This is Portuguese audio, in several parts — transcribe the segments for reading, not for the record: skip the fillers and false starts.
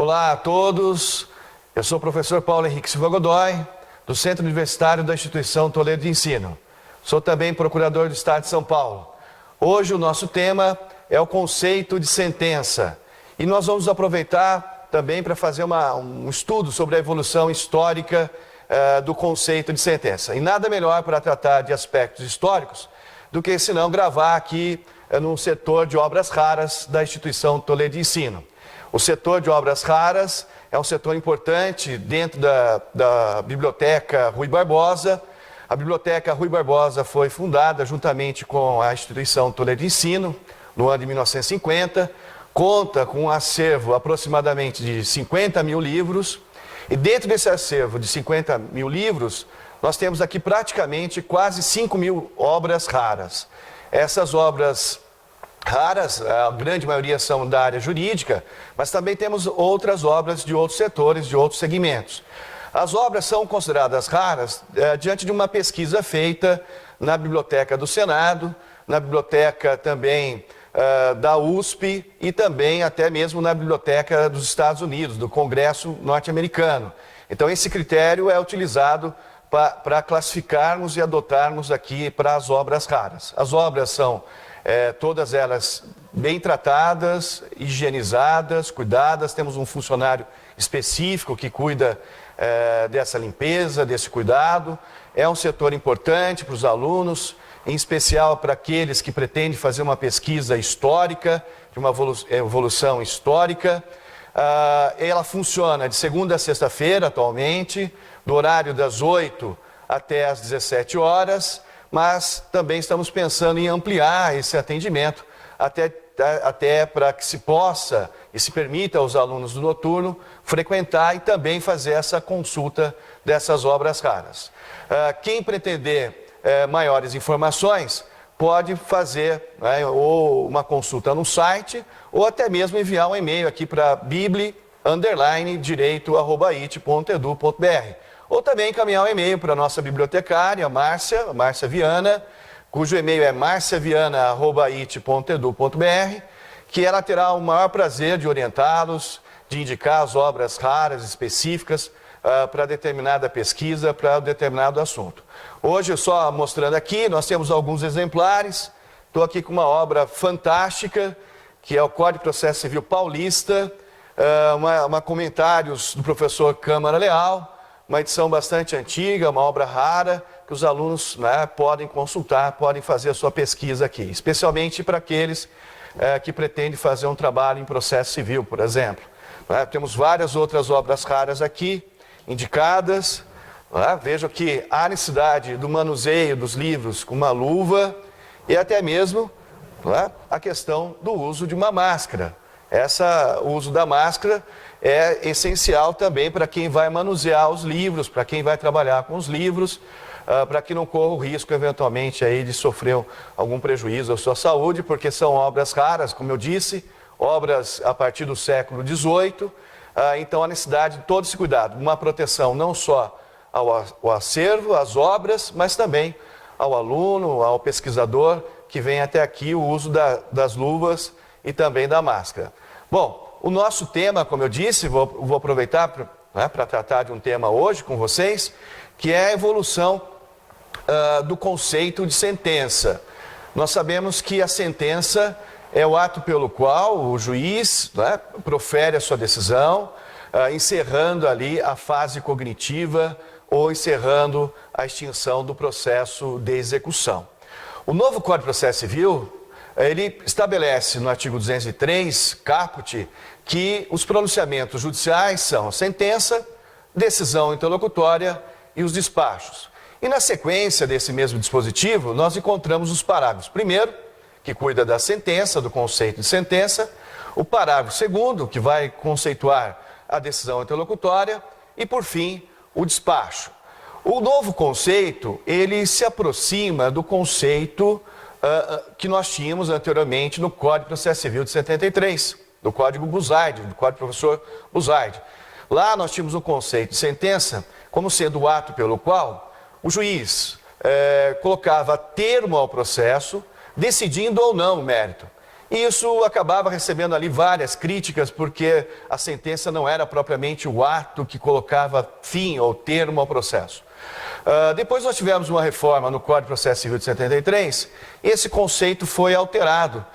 Olá a todos, eu sou o professor Paulo Henrique Silva Godoy, do Centro Universitário da Instituição Toledo de Ensino. Sou também procurador do Estado de São Paulo. Hoje o nosso tema é o conceito de sentença. E nós vamos aproveitar também para fazer um estudo sobre a evolução histórica do conceito de sentença. E nada melhor para tratar de aspectos históricos do que, senão, gravar aqui no setor de obras raras da Instituição Toledo de Ensino. O setor de obras raras é um setor importante dentro da Biblioteca Rui Barbosa. A Biblioteca Rui Barbosa foi fundada juntamente com a Instituição Toledo de Ensino no ano de 1950. Conta com um acervo aproximadamente de 50 mil livros. E dentro desse acervo de 50 mil livros, nós temos aqui praticamente quase 5 mil obras raras. Essas obras raras, a grande maioria são da área jurídica, mas também temos outras obras de outros setores, de outros segmentos. As obras são consideradas raras diante de uma pesquisa feita na Biblioteca do Senado, na Biblioteca também da USP e também até mesmo na Biblioteca dos Estados Unidos, do Congresso norte-americano. Então esse critério é utilizado para classificarmos e adotarmos aqui para as obras raras. As obras são todas elas bem tratadas, higienizadas, cuidadas. Temos um funcionário específico que cuida dessa limpeza, desse cuidado. É um setor importante para os alunos, em especial para aqueles que pretendem fazer uma pesquisa histórica, de uma evolução histórica. Ela funciona de segunda a sexta-feira atualmente, do horário das 8 até as 17 horas. Mas também estamos pensando em ampliar esse atendimento até para que se possa e se permita aos alunos do noturno frequentar e também fazer essa consulta dessas obras raras. Quem pretender maiores informações pode fazer ou uma consulta no site ou até mesmo enviar um e-mail aqui para bibli_direito@it.edu.br. Ou também encaminhar um e-mail para a nossa bibliotecária, Márcia Viana, cujo e-mail é marciaviana@it.edu.br, que ela terá o maior prazer de orientá-los, de indicar as obras raras, específicas, para determinada pesquisa, para determinado assunto. Hoje, só mostrando aqui, nós temos alguns exemplares. Estou aqui com uma obra fantástica, que é o Código de Processo Civil Paulista, comentários do professor Câmara Leal, uma edição bastante antiga, uma obra rara, que os alunos podem consultar, podem fazer a sua pesquisa aqui, especialmente para aqueles que pretendem fazer um trabalho em processo civil, por exemplo. Temos várias outras obras raras aqui, indicadas. Vejo que há necessidade do manuseio dos livros com uma luva e até mesmo a questão do uso de uma máscara. O uso da máscara é essencial também para quem vai manusear os livros, para quem vai trabalhar com os livros, para que não corra o risco, eventualmente, aí, de sofrer algum prejuízo à sua saúde, porque são obras raras, como eu disse, obras a partir do século XVIII, então a necessidade de todo esse cuidado, uma proteção não só ao acervo, às obras, mas também ao aluno, ao pesquisador, que vem até aqui, o uso das luvas e também da máscara. Bom, o nosso tema, como eu disse, vou aproveitar para tratar de um tema hoje com vocês, que é a evolução do conceito de sentença. Nós sabemos que a sentença é o ato pelo qual o juiz profere a sua decisão, encerrando ali a fase cognitiva ou encerrando a extinção do processo de execução. O novo Código de Processo Civil, ele estabelece no artigo 203, caput, que os pronunciamentos judiciais são sentença, decisão interlocutória e os despachos. E na sequência desse mesmo dispositivo, nós encontramos os parágrafos. Primeiro, que cuida da sentença, do conceito de sentença. O parágrafo segundo, que vai conceituar a decisão interlocutória. E, por fim, o despacho. O novo conceito, ele se aproxima do conceito que nós tínhamos anteriormente no Código de Processo Civil de 73, do Código Buzaide, do Código do Professor Buzaide. Lá nós tínhamos o conceito de sentença como sendo o ato pelo qual o juiz colocava termo ao processo, decidindo ou não o mérito. E isso acabava recebendo ali várias críticas, porque a sentença não era propriamente o ato que colocava fim ou termo ao processo. Depois nós tivemos uma reforma no Código de Processo Civil de 73, e esse conceito foi alterado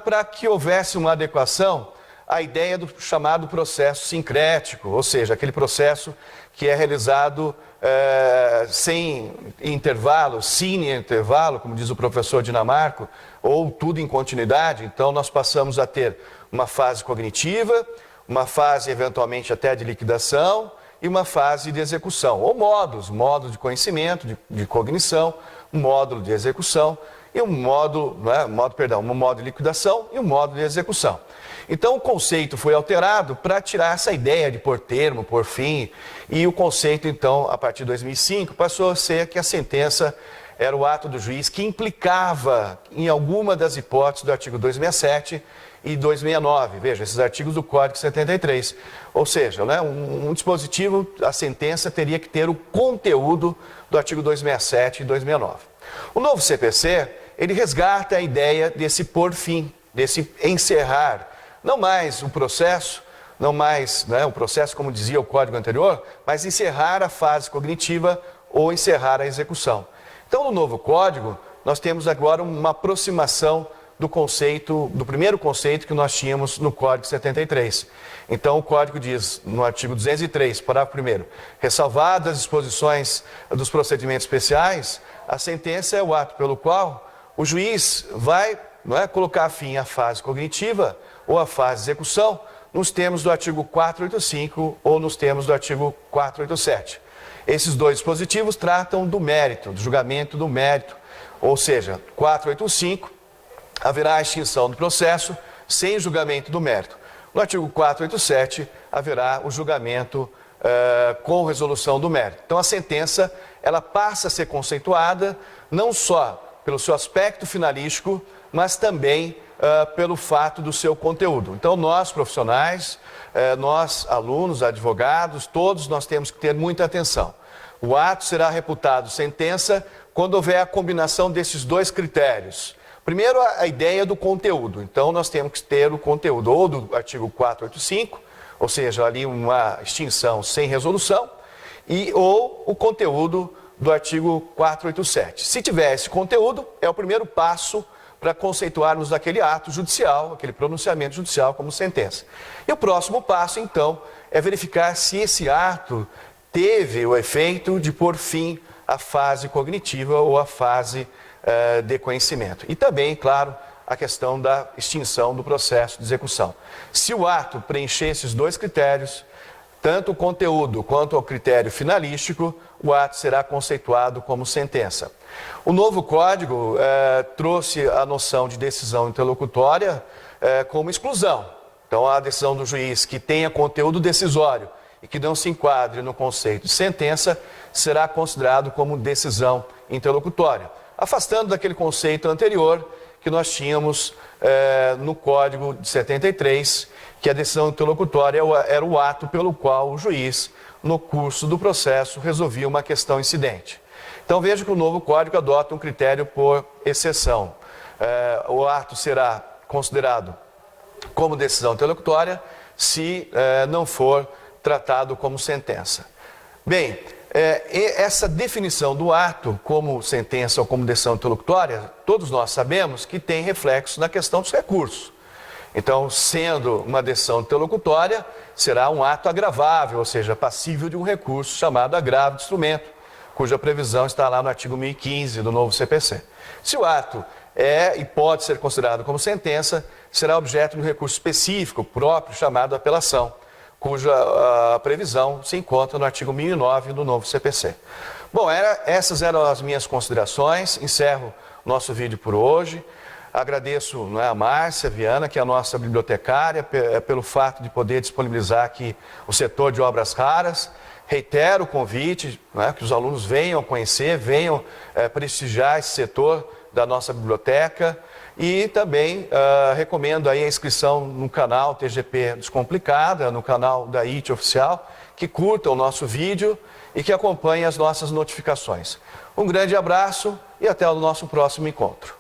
para que houvesse uma adequação à ideia do chamado processo sincrético, ou seja, aquele processo que é realizado sem intervalo, sine intervalo, como diz o professor Dinamarco, ou tudo em continuidade. Então nós passamos a ter uma fase cognitiva, uma fase eventualmente até de liquidação e uma fase de execução, ou módulo de conhecimento, de cognição, um módulo de execução e um módulo de liquidação e um módulo de execução. Então o conceito foi alterado para tirar essa ideia de pôr termo, pôr fim, e o conceito então, a partir de 2005, passou a ser que a sentença era o ato do juiz que implicava em alguma das hipóteses do artigo 267 e 269, veja, esses artigos do Código 73. Ou seja, um dispositivo, a sentença teria que ter o conteúdo do artigo 267 e 269. O novo CPC, ele resgata a ideia desse por fim, desse encerrar, não mais o processo, não mais o processo como dizia o Código anterior, mas encerrar a fase cognitiva ou encerrar a execução. Então, no novo Código, nós temos agora uma aproximação do conceito, do primeiro conceito que nós tínhamos no Código 73. Então, o Código diz, no artigo 203, parágrafo 1º, ressalvadas as disposições dos procedimentos especiais, a sentença é o ato pelo qual o juiz vai colocar fim à fase cognitiva ou à fase de execução, nos termos do artigo 485 ou nos termos do artigo 487. Esses dois dispositivos tratam do mérito, do julgamento do mérito, ou seja, 485, haverá a extinção do processo sem julgamento do mérito. No artigo 487, haverá o julgamento com resolução do mérito. Então, a sentença, ela passa a ser conceituada não só pelo seu aspecto finalístico, mas também pelo fato do seu conteúdo. Então, nós profissionais, nós alunos, advogados, todos nós temos que ter muita atenção. O ato será reputado sentença quando houver a combinação desses dois critérios. Primeiro, a ideia do conteúdo. Então, nós temos que ter o conteúdo ou do artigo 485, ou seja, ali uma extinção sem resolução, ou o conteúdo do artigo 487. Se tiver esse conteúdo, é o primeiro passo para conceituarmos aquele ato judicial, aquele pronunciamento judicial como sentença. E o próximo passo, então, é verificar se esse ato teve o efeito de pôr fim à fase cognitiva ou à fase de conhecimento. E também, claro, a questão da extinção do processo de execução. Se o ato preencher esses dois critérios, tanto o conteúdo quanto o critério finalístico, o ato será conceituado como sentença. O novo Código trouxe a noção de decisão interlocutória como exclusão. Então, a decisão do juiz que tenha conteúdo decisório e que não se enquadre no conceito de sentença, será considerado como decisão interlocutória, afastando daquele conceito anterior que nós tínhamos no Código de 73, que a decisão interlocutória era o ato pelo qual o juiz, no curso do processo, resolvia uma questão incidente. Então veja que o novo Código adota um critério por exceção. O ato será considerado como decisão interlocutória se não for tratado como sentença. Bem, essa definição do ato como sentença ou como decisão interlocutória, todos nós sabemos que tem reflexo na questão dos recursos. Então, sendo uma decisão interlocutória, será um ato agravável, ou seja, passível de um recurso chamado agravo de instrumento, cuja previsão está lá no artigo 1015 do novo CPC. Se o ato é e pode ser considerado como sentença, será objeto de um recurso específico próprio chamado apelação, cuja previsão se encontra no artigo 1009 do novo CPC. Bom, essas eram as minhas considerações, encerro o nosso vídeo por hoje. Agradeço a Márcia Viana, que é a nossa bibliotecária, pelo fato de poder disponibilizar aqui o setor de obras raras. Reitero o convite, que os alunos venham conhecer, venham prestigiar esse setor da nossa biblioteca. E também recomendo aí a inscrição no canal TGP Descomplicada, no canal da IT Oficial, que curtam o nosso vídeo e que acompanhem as nossas notificações. Um grande abraço e até o nosso próximo encontro.